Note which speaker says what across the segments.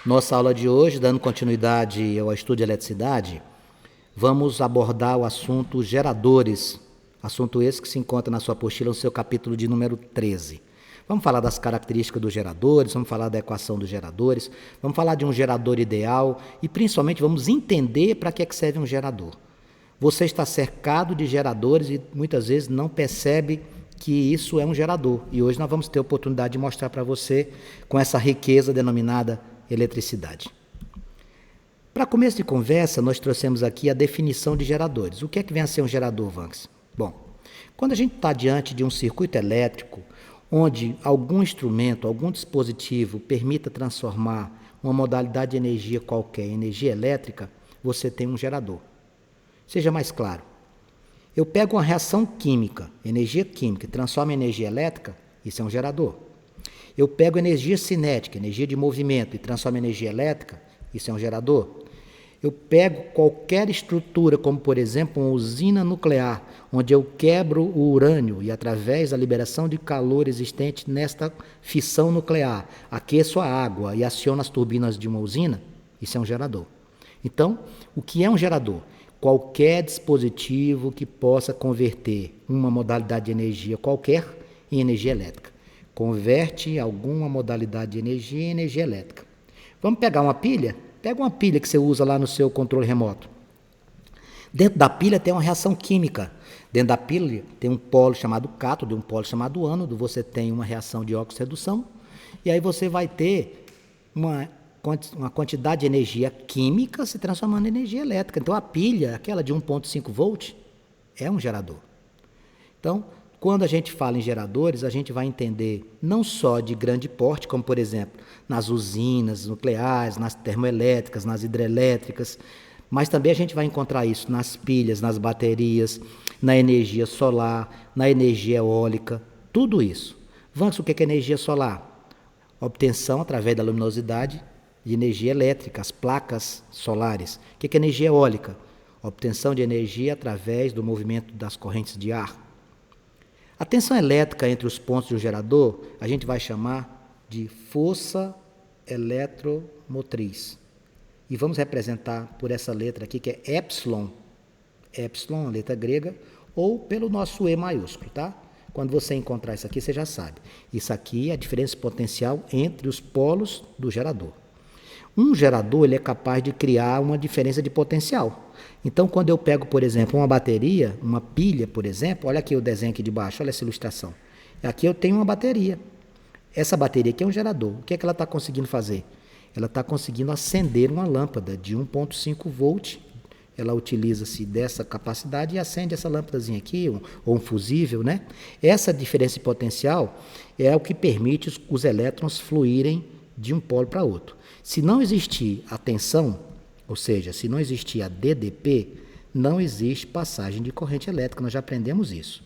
Speaker 1: Nossa aula de hoje, dando continuidade ao estudo de eletricidade, vamos abordar o assunto geradores, assunto esse que se encontra na sua apostila, no seu capítulo de número 13. Vamos falar das características dos geradores, vamos falar da equação dos geradores, vamos falar de um gerador ideal e principalmente vamos entender para que serve um gerador. Você está cercado de geradores e muitas vezes não percebe que isso é um gerador. E hoje nós vamos ter a oportunidade de mostrar para você com essa riqueza denominada eletricidade. Para começo de conversa, nós trouxemos aqui a definição de geradores. O que é que vem a ser um gerador, Vanks? Bom, quando a gente está diante de um circuito elétrico, onde algum instrumento, algum dispositivo permita transformar uma modalidade de energia qualquer em energia elétrica, você tem um gerador. Seja mais claro. Eu pego uma reação química, energia química, e transformo em energia elétrica, isso é um gerador. Eu pego energia cinética, energia de movimento, e transformo em energia elétrica, isso é um gerador. Eu pego qualquer estrutura, como por exemplo uma usina nuclear, onde eu quebro o urânio e através da liberação de calor existente nesta fissão nuclear, aqueço a água e aciono as turbinas de uma usina, isso é um gerador. Então, o que é um gerador? Qualquer dispositivo que possa converter uma modalidade de energia qualquer em energia elétrica. Converte alguma modalidade de energia em energia elétrica. Vamos pegar uma pilha? Pega uma pilha que você usa lá no seu controle remoto. Dentro da pilha tem uma reação química. Dentro da pilha tem um polo chamado cátodo e um polo chamado ânodo. Você tem uma reação de óxido-redução. E aí você vai ter uma quantidade de energia química se transformando em energia elétrica. Então a pilha, aquela de 1,5 volt, é um gerador. Então, quando a gente fala em geradores, a gente vai entender não só de grande porte, como por exemplo, nas usinas nucleares, nas termoelétricas, nas hidrelétricas, mas também a gente vai encontrar isso nas pilhas, nas baterias, na energia solar, na energia eólica, tudo isso. Vamos, o que é energia solar? Obtenção através da luminosidade de energia elétrica, as placas solares. O que é energia eólica? Obtenção de energia através do movimento das correntes de ar. A tensão elétrica entre os pontos de um gerador, a gente vai chamar de força eletromotriz. E vamos representar por essa letra aqui, que é epsilon. Epsilon, a letra grega, ou pelo nosso E maiúsculo, tá? Quando você encontrar isso aqui, você já sabe. Isso aqui é a diferença potencial entre os polos do gerador. Um gerador ele é capaz de criar uma diferença de potencial. Então, quando eu pego, por exemplo, uma bateria, uma pilha, por exemplo, olha aqui o desenho aqui de baixo, olha essa ilustração. Aqui eu tenho uma bateria. Essa bateria aqui é um gerador. O que é que ela está conseguindo fazer? Ela está conseguindo acender uma lâmpada de 1,5 volt. Ela utiliza-se dessa capacidade e acende essa lâmpadazinha aqui, ou um fusível, né? Essa diferença de potencial é o que permite os elétrons fluírem de um polo para outro. Se não existir a tensão, ou seja, se não existir a DDP, não existe passagem de corrente elétrica, nós já aprendemos isso.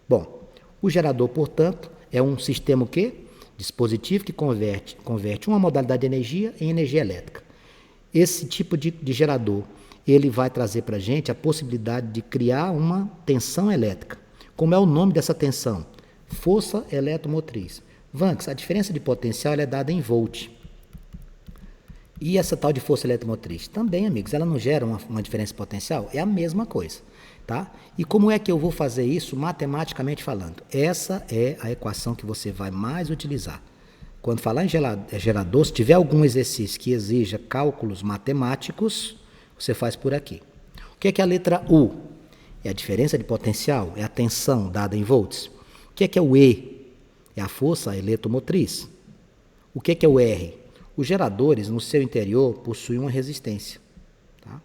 Speaker 1: Bom, o gerador, portanto, é um sistema o quê? Dispositivo que converte uma modalidade de energia em energia elétrica. Esse tipo de gerador, ele vai trazer para a gente a possibilidade de criar uma tensão elétrica. Como é o nome dessa tensão? Força eletromotriz. Vanks, a diferença de potencial é dada em volt. E essa tal de força eletromotriz? Também, amigos, ela não gera uma diferença potencial? É a mesma coisa, tá? E como é que eu vou fazer isso matematicamente falando? Essa é a equação que você vai mais utilizar. Quando falar em gerador, se tiver algum exercício que exija cálculos matemáticos, você faz por aqui. O que é a letra U? É a diferença de potencial, é a tensão dada em volts. O que é o E? É a força eletromotriz. O que é o R? Os geradores, no seu interior, possuem uma resistência. Tá?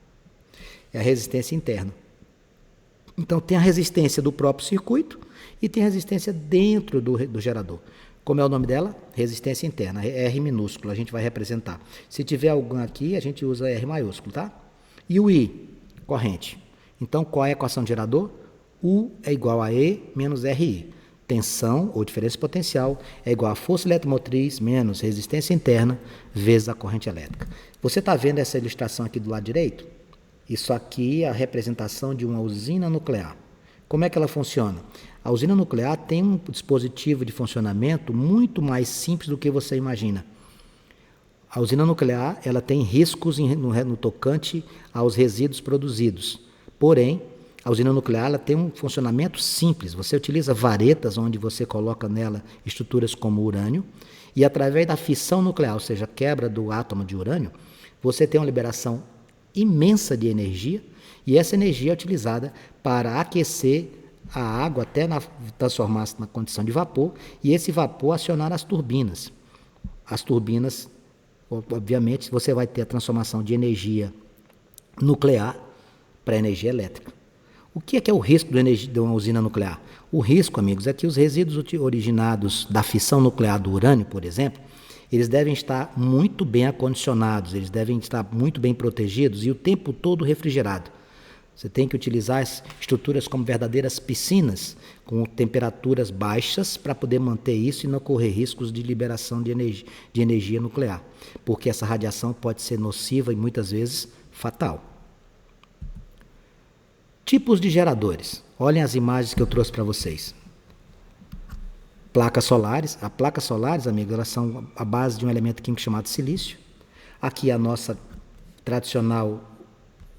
Speaker 1: É a resistência interna. Então, tem a resistência do próprio circuito e tem a resistência dentro do gerador. Como é o nome dela? Resistência interna, R minúsculo, a gente vai representar. Se tiver algum aqui, a gente usa R maiúsculo, tá? E o I? Corrente. Então, qual é a equação de gerador? U é igual a E menos RI. Tensão, ou diferença potencial, é igual a força eletromotriz menos resistência interna vezes a corrente elétrica. Você está vendo essa ilustração aqui do lado direito? Isso aqui é a representação de uma usina nuclear. Como é que ela funciona? A usina nuclear tem um dispositivo de funcionamento muito mais simples do que você imagina. A usina nuclear ela tem riscos no tocante aos resíduos produzidos. Porém, a usina nuclear ela tem um funcionamento simples. Você utiliza varetas onde você coloca nela estruturas como urânio e através da fissão nuclear, ou seja, a quebra do átomo de urânio, você tem uma liberação imensa de energia e essa energia é utilizada para aquecer a água até transformar-se na condição de vapor e esse vapor acionar as turbinas. As turbinas, obviamente, você vai ter a transformação de energia nuclear para energia elétrica. O que é o risco de uma usina nuclear? O risco, amigos, é que os resíduos originados da fissão nuclear do urânio, por exemplo, eles devem estar muito bem acondicionados, eles devem estar muito bem protegidos e o tempo todo refrigerados. Você tem que utilizar as estruturas como verdadeiras piscinas, com temperaturas baixas, para poder manter isso e não correr riscos de liberação de energia nuclear, porque essa radiação pode ser nociva e muitas vezes fatal. Tipos de geradores. Olhem as imagens que eu trouxe para vocês. Placas solares. As placas solares, amigos, elas são a base de um elemento químico chamado silício. Aqui a nossa tradicional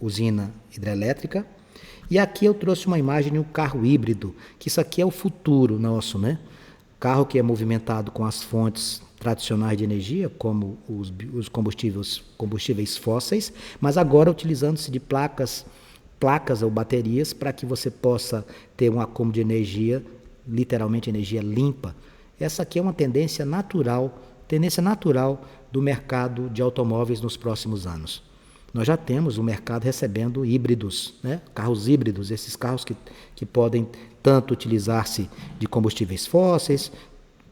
Speaker 1: usina hidrelétrica. E aqui eu trouxe uma imagem de um carro híbrido, que isso aqui é o futuro nosso, né? Carro que é movimentado com as fontes tradicionais de energia, como os combustíveis fósseis, mas agora utilizando-se de placas ou baterias para que você possa ter um acúmulo de energia, literalmente energia limpa. Essa aqui é uma tendência natural do mercado de automóveis nos próximos anos. Nós já temos o mercado recebendo híbridos, né? Carros híbridos, esses carros que podem tanto utilizar-se de combustíveis fósseis,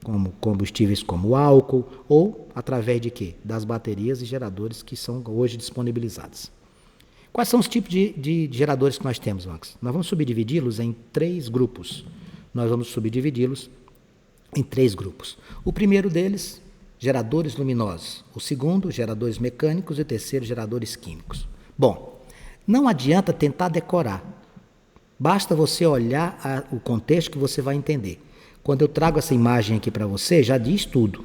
Speaker 1: como combustíveis como álcool, ou através de quê? Das baterias e geradores que são hoje disponibilizados. Quais são os tipos de geradores que nós temos, Max? Nós vamos subdividi-los em 3 grupos. O primeiro deles, geradores luminosos. O segundo, geradores mecânicos. E o terceiro, geradores químicos. Bom, não adianta tentar decorar. Basta você olhar o contexto que você vai entender. Quando eu trago essa imagem aqui para você, já diz tudo.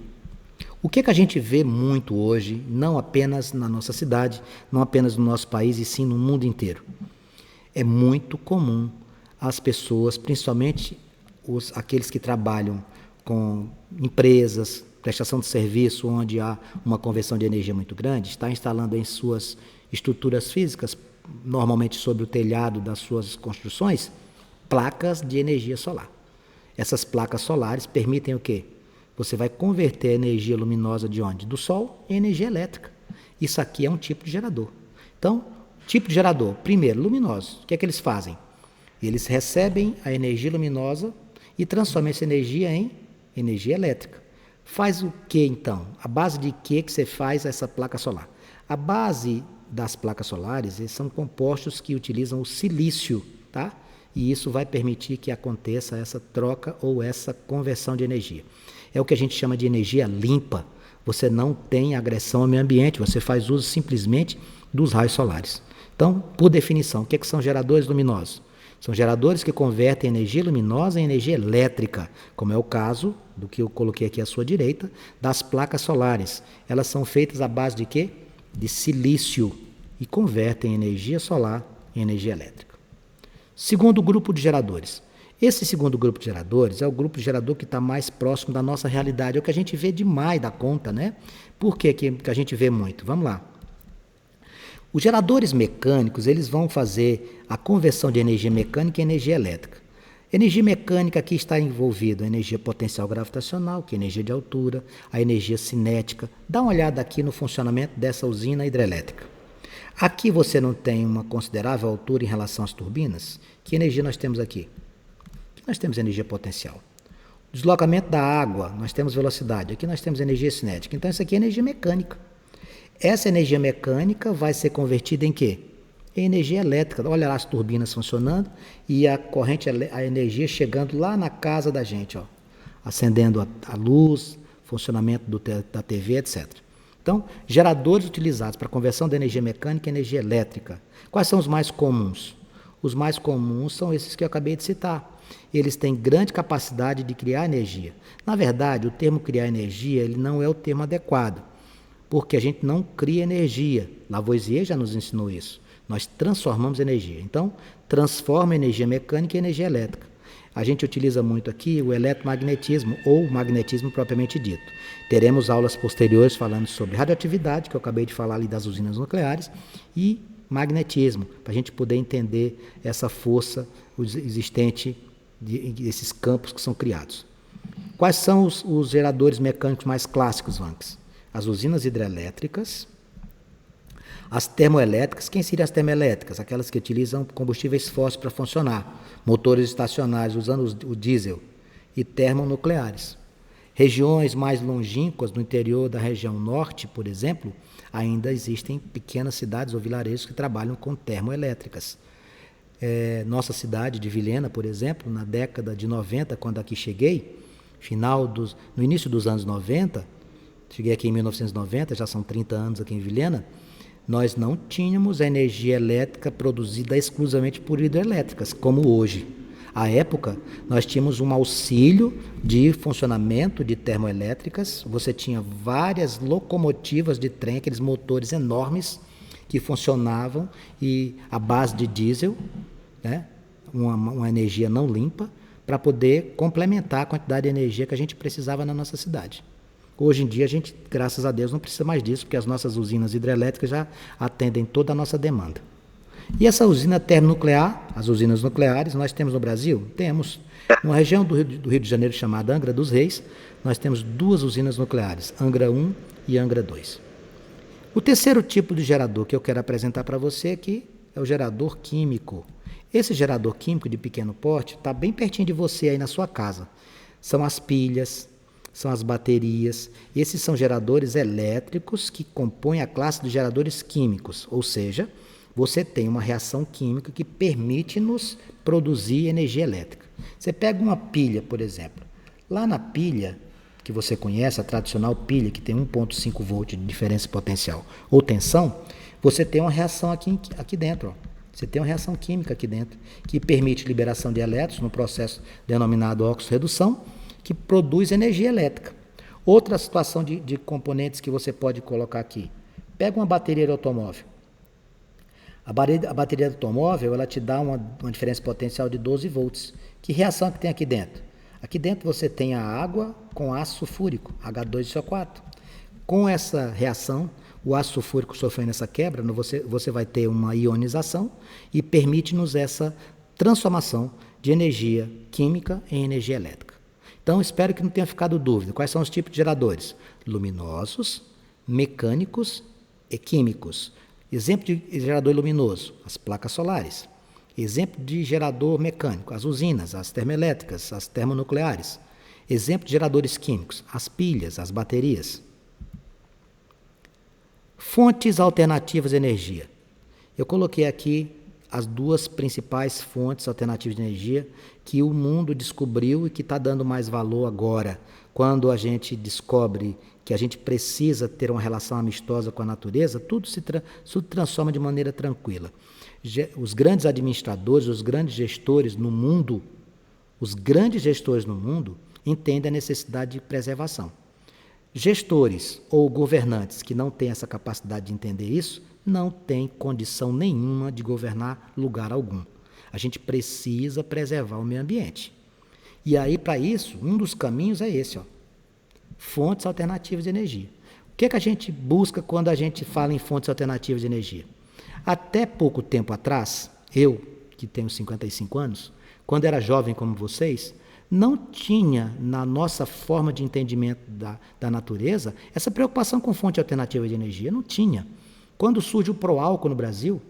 Speaker 1: O que a gente vê muito hoje, não apenas na nossa cidade, não apenas no nosso país, e sim no mundo inteiro? É muito comum as pessoas, principalmente aqueles que trabalham com empresas, prestação de serviço, onde há uma conversão de energia muito grande, está instalando em suas estruturas físicas, normalmente sobre o telhado das suas construções, placas de energia solar. Essas placas solares permitem o quê? Você vai converter a energia luminosa de onde? Do sol em energia elétrica. Isso aqui é um tipo de gerador. Então, tipo de gerador, primeiro, luminosos. O que é que eles fazem? Eles recebem a energia luminosa e transformam essa energia em energia elétrica. Faz o que então? A base de que você faz essa placa solar? A base das placas solares são compostos que utilizam o silício, tá? E isso vai permitir que aconteça essa troca ou essa conversão de energia. É o que a gente chama de energia limpa. Você não tem agressão ao meio ambiente, você faz uso simplesmente dos raios solares. Então, por definição, o que são geradores luminosos? São geradores que convertem energia luminosa em energia elétrica, como é o caso do que eu coloquei aqui à sua direita, das placas solares. Elas são feitas à base de quê? De silício e convertem energia solar em energia elétrica. Segundo grupo de geradores. Esse segundo grupo de geradores é o grupo de gerador que está mais próximo da nossa realidade, é o que a gente vê demais da conta, né? Por que a gente vê muito? Vamos lá. Os geradores mecânicos, eles vão fazer a conversão de energia mecânica em energia elétrica. Energia mecânica aqui está envolvida a energia potencial gravitacional, que é energia de altura, a energia cinética. Dá uma olhada aqui no funcionamento dessa usina hidrelétrica. Aqui você não tem uma considerável altura em relação às turbinas. Que energia nós temos aqui? Nós temos energia potencial. Deslocamento da água, nós temos velocidade. Aqui nós temos energia cinética. Então, isso aqui é energia mecânica. Essa energia mecânica vai ser convertida em quê? Em energia elétrica. Olha lá as turbinas funcionando e a corrente, a energia chegando lá na casa da gente, ó, acendendo a luz, funcionamento da TV, etc. Então, geradores utilizados para conversão de energia mecânica em energia elétrica. Quais são os mais comuns? Os mais comuns são esses que eu acabei de citar. Eles têm grande capacidade de criar energia. Na verdade, o termo criar energia ele não é o termo adequado. porque a gente não cria energia. Lavoisier já nos ensinou isso. Nós transformamos energia. Então, transforma energia mecânica em energia elétrica. A gente utiliza muito aqui o eletromagnetismo, ou magnetismo propriamente dito. Teremos aulas posteriores falando sobre radioatividade, que eu acabei de falar ali das usinas nucleares, e magnetismo, para a gente poder entender essa força existente desses campos que são criados. Quais são os geradores mecânicos mais clássicos, Vanks? As usinas hidrelétricas, as termoelétricas. Quem seriam as termoelétricas? Aquelas que utilizam combustíveis fósseis para funcionar, motores estacionários usando o diesel, e termonucleares. Regiões mais longínquas, no interior da região norte, por exemplo, ainda existem pequenas cidades ou vilarejos que trabalham com termoelétricas. Nossa cidade de Vilhena, por exemplo, na década de 90, quando aqui cheguei, no início dos anos 90, cheguei aqui em 1990, já são 30 anos aqui em Vilhena, nós não tínhamos a energia elétrica produzida exclusivamente por hidrelétricas, como hoje. À época, nós tínhamos um auxílio de funcionamento de termoelétricas, você tinha várias locomotivas de trem, aqueles motores enormes que funcionavam à base de diesel, né? uma energia não limpa, para poder complementar a quantidade de energia que a gente precisava na nossa cidade. Hoje em dia, a gente, graças a Deus, não precisa mais disso, porque as nossas usinas hidrelétricas já atendem toda a nossa demanda. E essa usina termonuclear, as usinas nucleares, nós temos no Brasil? Temos. Numa região do Rio de Janeiro chamada Angra dos Reis, nós temos 2 usinas nucleares, Angra 1 e Angra 2. O terceiro tipo de gerador que eu quero apresentar para você aqui é o gerador químico. Esse gerador químico de pequeno porte está bem pertinho de você aí na sua casa. São as pilhas, são as baterias. Esses são geradores elétricos que compõem a classe de geradores químicos, ou seja, você tem uma reação química que permite-nos produzir energia elétrica. Você pega uma pilha, por exemplo. Lá na pilha, que você conhece, a tradicional pilha, que tem 1,5 volt de diferença potencial ou tensão, você tem uma reação aqui dentro. Você tem uma reação química aqui dentro, que permite liberação de elétrons no processo denominado óxido-redução, que produz energia elétrica. Outra situação de componentes que você pode colocar aqui. Pega uma bateria de automóvel. A bateria do automóvel, ela te dá uma diferença potencial de 12 volts. Que reação que tem aqui dentro? Aqui dentro você tem a água com ácido sulfúrico, H2SO4. Com essa reação, o ácido sulfúrico sofrendo essa quebra, você vai ter uma ionização e permite-nos essa transformação de energia química em energia elétrica. Então, espero que não tenha ficado dúvida. Quais são os tipos de geradores? Luminosos, mecânicos e químicos. Exemplo de gerador luminoso, as placas solares. Exemplo de gerador mecânico, as usinas, as termoelétricas, as termonucleares. Exemplo de geradores químicos, as pilhas, as baterias. Fontes alternativas de energia. Eu coloquei aqui as 2 principais fontes alternativas de energia que o mundo descobriu e que está dando mais valor agora, quando a gente descobre que a gente precisa ter uma relação amistosa com a natureza, tudo se transforma de maneira tranquila. Os grandes administradores, os grandes gestores no mundo, entendem a necessidade de preservação. Gestores ou governantes que não têm essa capacidade de entender isso, não têm condição nenhuma de governar lugar algum. A gente precisa preservar o meio ambiente. E aí, para isso, um dos caminhos é esse, fontes alternativas de energia. O que é que a gente busca quando a gente fala em fontes alternativas de energia? Até pouco tempo atrás, eu, que tenho 55 anos, quando era jovem como vocês, não tinha na nossa forma de entendimento da natureza essa preocupação com fonte alternativa de energia, não tinha. Quando surge o Proálcool no Brasil,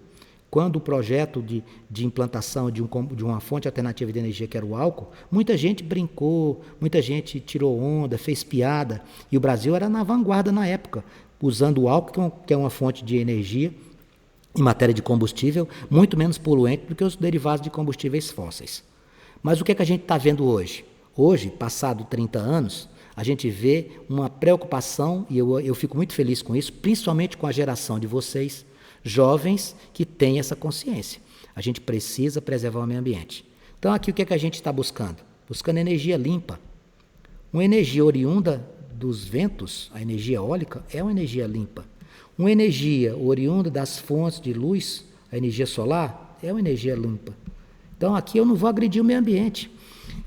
Speaker 1: quando o projeto de implantação de uma fonte alternativa de energia, que era o álcool, muita gente brincou, muita gente tirou onda, fez piada, e o Brasil era na vanguarda na época, usando o álcool, que é uma fonte de energia, em matéria de combustível, muito menos poluente do que os derivados de combustíveis fósseis. Mas o que é que a gente está vendo hoje? Hoje, passado 30 anos, a gente vê uma preocupação, e eu fico muito feliz com isso, principalmente com a geração de vocês, jovens que têm essa consciência. A gente precisa preservar o meio ambiente. Então, aqui o que é que a gente está buscando? Buscando energia limpa. Uma energia oriunda dos ventos, a energia eólica, é uma energia limpa. Uma energia oriunda das fontes de luz, a energia solar, é uma energia limpa. Então aqui eu não vou agredir o meio ambiente.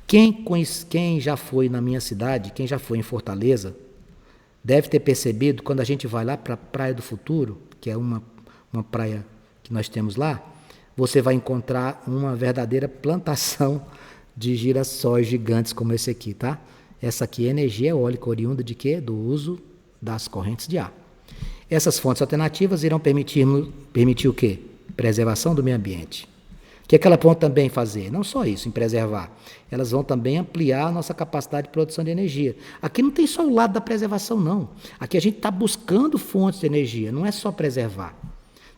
Speaker 1: Quem já foi na minha cidade, quem já foi em Fortaleza, deve ter percebido, quando a gente vai lá para a Praia do Futuro, que é uma praia que nós temos lá, você vai encontrar uma verdadeira plantação de girassóis gigantes como esse aqui, tá? Essa aqui é energia eólica, oriunda de quê? Do uso das correntes de ar. Essas fontes alternativas irão permitir o quê? Preservação do meio ambiente. O que é que elas vão também fazer? Não só isso, em preservar. Elas vão também ampliar a nossa capacidade de produção de energia. Aqui não tem só o lado da preservação, não. Aqui a gente está buscando fontes de energia, não é só preservar.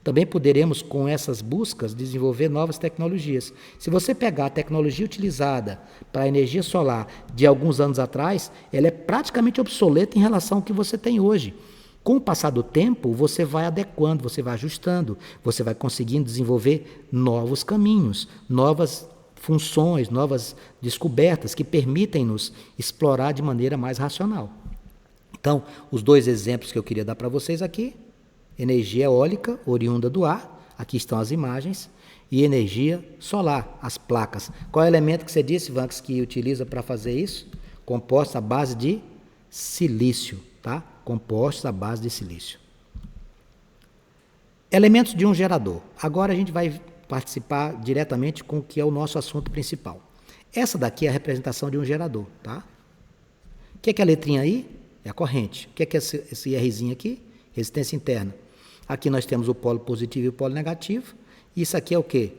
Speaker 1: Também poderemos, com essas buscas, desenvolver novas tecnologias. Se você pegar a tecnologia utilizada para a energia solar de alguns anos atrás, ela é praticamente obsoleta em relação ao que você tem hoje. Com o passar do tempo, você vai adequando, você vai ajustando, você vai conseguindo desenvolver novos caminhos, novas funções, novas descobertas que permitem-nos explorar de maneira mais racional. Então, os dois exemplos que eu queria dar para vocês aqui: energia eólica, oriunda do ar, aqui estão as imagens, e energia solar, as placas. Qual é o elemento que você disse, Vanks, que utiliza para fazer isso? Composto à base de silício, tá? Compostos à base de silício. Elementos de um gerador. Agora a gente vai participar diretamente com o que é o nosso assunto principal. Essa daqui é a representação de um gerador, tá? O que é a letrinha aí? É a corrente. O que é esse Rzinho aqui? Resistência interna. Aqui nós temos o polo positivo e o polo negativo. Isso aqui é o quê?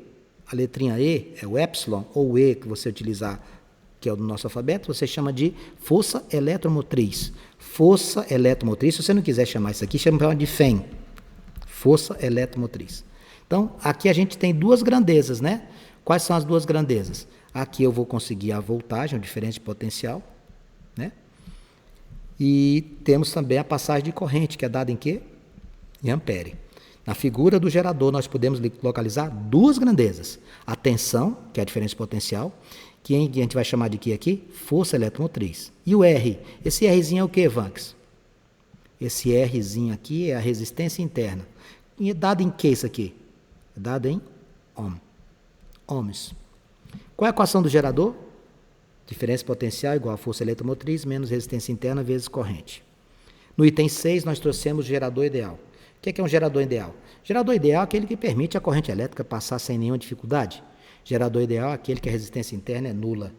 Speaker 1: A letrinha E é o epsilon, ou E que você utilizar, que é o do nosso alfabeto, você chama de força eletromotriz. Força eletromotriz, se você não quiser chamar isso aqui, chama de FEM. Força eletromotriz. Então, aqui a gente tem duas grandezas, né? Quais são as duas grandezas? Aqui eu vou conseguir a voltagem, a diferença de potencial, né? E temos também a passagem de corrente, que é dada em quê? Em ampere. Na figura do gerador, nós podemos localizar duas grandezas. A tensão, que é a diferença de potencial, que a gente vai chamar de quê aqui? Força eletromotriz. E o R? Esse Rzinho é o quê, Vanks? Esse Rzinho aqui é a resistência interna. E é dado em que isso aqui? É dado em ohms. Qual é a equação do gerador? Diferença potencial igual a força eletromotriz menos resistência interna vezes corrente. No item 6, nós trouxemos o gerador ideal. O que é um gerador ideal? Gerador ideal é aquele que permite a corrente elétrica passar sem nenhuma dificuldade. Gerador ideal é aquele que a resistência interna é nula.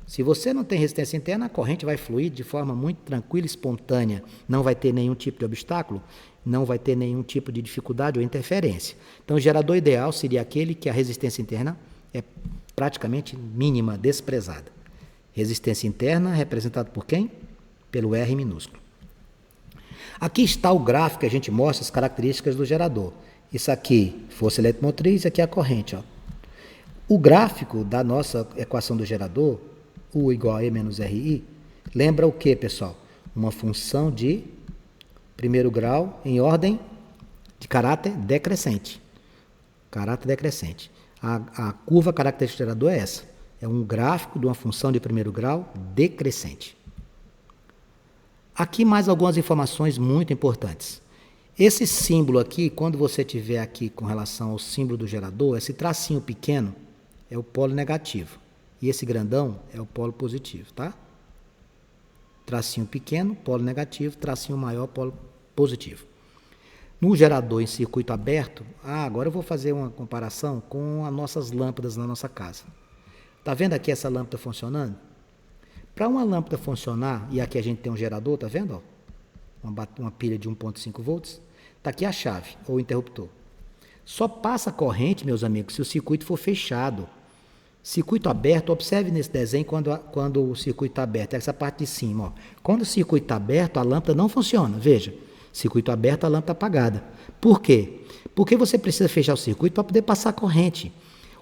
Speaker 1: Se você não tem resistência interna, a corrente vai fluir de forma muito tranquila e espontânea. Não vai ter nenhum tipo de obstáculo, não vai ter nenhum tipo de dificuldade ou interferência. Então, o gerador ideal seria aquele que a resistência interna é praticamente mínima, desprezada. Resistência interna representada por quem? Pelo R minúsculo. Aqui está o gráfico que a gente mostra as características do gerador. Isso aqui, força eletromotriz, e aqui a corrente, ó. O gráfico da nossa equação do gerador, U igual a E menos RI, lembra o que, pessoal? Uma função de primeiro grau em ordem de caráter decrescente. Caráter decrescente. A curva característica do gerador é essa. É um gráfico de uma função de primeiro grau decrescente. Aqui mais algumas informações muito importantes. Esse símbolo aqui, quando você tiver aqui com relação ao símbolo do gerador, esse tracinho pequeno é o polo negativo. E esse grandão é o polo positivo, tá? Tracinho pequeno, polo negativo, tracinho maior, polo positivo. No gerador em circuito aberto, agora eu vou fazer uma comparação com as nossas lâmpadas na nossa casa. Tá vendo aqui essa lâmpada funcionando? Para uma lâmpada funcionar, e aqui a gente tem um gerador, tá vendo? Ó? Uma pilha de 1,5 volts. Tá aqui a chave, ou o interruptor. Só passa corrente, meus amigos, se o circuito for fechado. Circuito aberto, observe nesse desenho quando o circuito está aberto, essa parte de cima. Ó. Quando o circuito está aberto, a lâmpada não funciona, veja. Circuito aberto, a lâmpada apagada. Por quê? Porque você precisa fechar o circuito para poder passar corrente.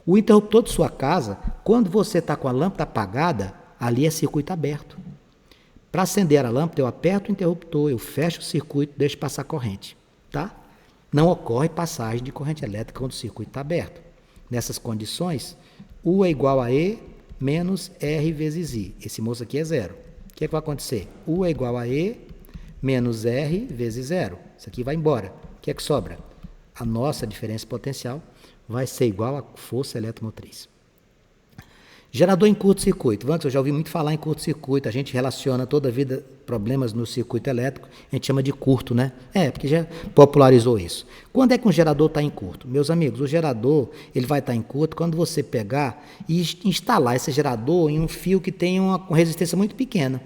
Speaker 1: O interruptor de sua casa, quando você está com a lâmpada apagada, ali é circuito aberto. Para acender a lâmpada, eu aperto o interruptor, eu fecho o circuito, deixo passar corrente. Tá? Não ocorre passagem de corrente elétrica quando o circuito está aberto. Nessas condições, U é igual a E menos R vezes I. Esse moço aqui é zero. O que vai acontecer? U é igual a E menos R vezes zero. Isso aqui vai embora. O que sobra? A nossa diferença potencial vai ser igual à força eletromotriz. Gerador em curto-circuito. Eu já ouvi muito falar em curto-circuito. A gente relaciona toda a vida problemas no circuito elétrico. A gente chama de curto, né? Porque já popularizou isso. Quando é que um gerador está em curto? Meus amigos, o gerador ele vai estar em curto quando você pegar e instalar esse gerador em um fio que tem uma resistência muito pequena.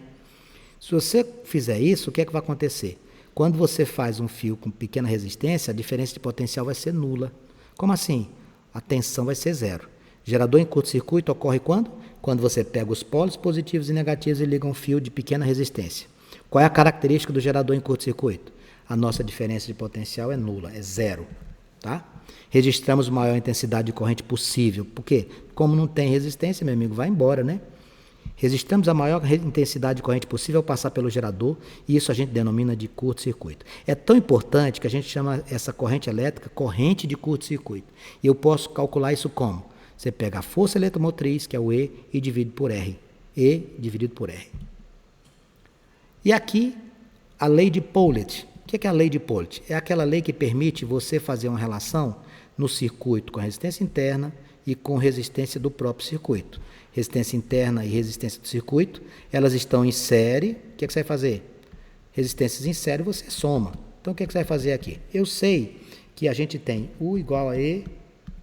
Speaker 1: Se você fizer isso, o que vai acontecer? Quando você faz um fio com pequena resistência, a diferença de potencial vai ser nula. Como assim? A tensão vai ser zero. Gerador em curto-circuito ocorre quando? Quando você pega os polos positivos e negativos e liga um fio de pequena resistência. Qual é a característica do gerador em curto-circuito? A nossa diferença de potencial é nula, é zero. Tá? Registramos maior intensidade de corrente possível. Por quê? Como não tem resistência, meu amigo, vai embora, né? Registramos a maior intensidade de corrente possível ao passar pelo gerador, e isso a gente denomina de curto-circuito. É tão importante que a gente chama essa corrente elétrica corrente de curto-circuito. E eu posso calcular isso como? Você pega a força eletromotriz, que é o E, e divide por R. E dividido por R. E aqui, a lei de Paulet. O que é a lei de Paulet? É aquela lei que permite você fazer uma relação no circuito com a resistência interna e com resistência do próprio circuito. Resistência interna e resistência do circuito, elas estão em série. O que você vai fazer? Resistências em série você soma. Então, o que você vai fazer aqui? Eu sei que a gente tem U igual a E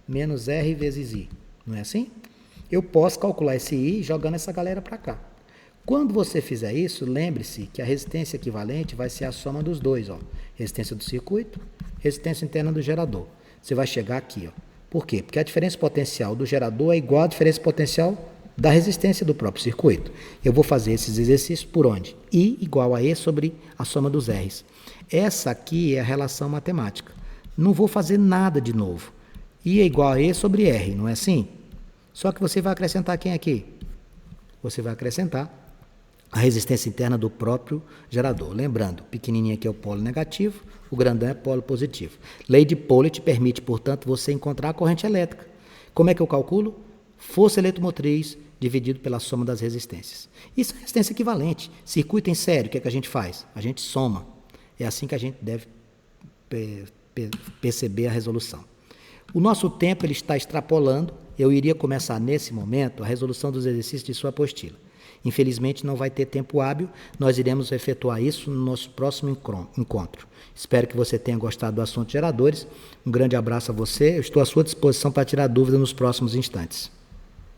Speaker 1: menos R vezes I. Não é assim? Eu posso calcular esse I jogando essa galera para cá. Quando você fizer isso, lembre-se que a resistência equivalente vai ser a soma dos dois. Resistência do circuito, resistência interna do gerador. Você vai chegar aqui. Por quê? Porque a diferença potencial do gerador é igual à diferença potencial da resistência do próprio circuito. Eu vou fazer esses exercícios por onde? I igual a E sobre a soma dos R's. Essa aqui é a relação matemática. Não vou fazer nada de novo. I é igual a E sobre R, não é assim? Só que você vai acrescentar quem aqui? Você vai acrescentar a resistência interna do próprio gerador. Lembrando, pequenininho aqui é o polo negativo, o grandão é polo positivo. Lei de Paulet permite, portanto, você encontrar a corrente elétrica. Como é que eu calculo? Força eletromotriz dividido pela soma das resistências. Isso é resistência equivalente. Circuito em série, o que é que a gente faz? A gente soma. É assim que a gente deve perceber a resolução. O nosso tempo ele está extrapolando. Eu iria começar nesse momento a resolução dos exercícios de sua apostila. Infelizmente não vai ter tempo hábil, nós iremos efetuar isso no nosso próximo encontro. Espero que você tenha gostado do assunto geradores. Um grande abraço a você, eu estou à sua disposição para tirar dúvidas nos próximos instantes.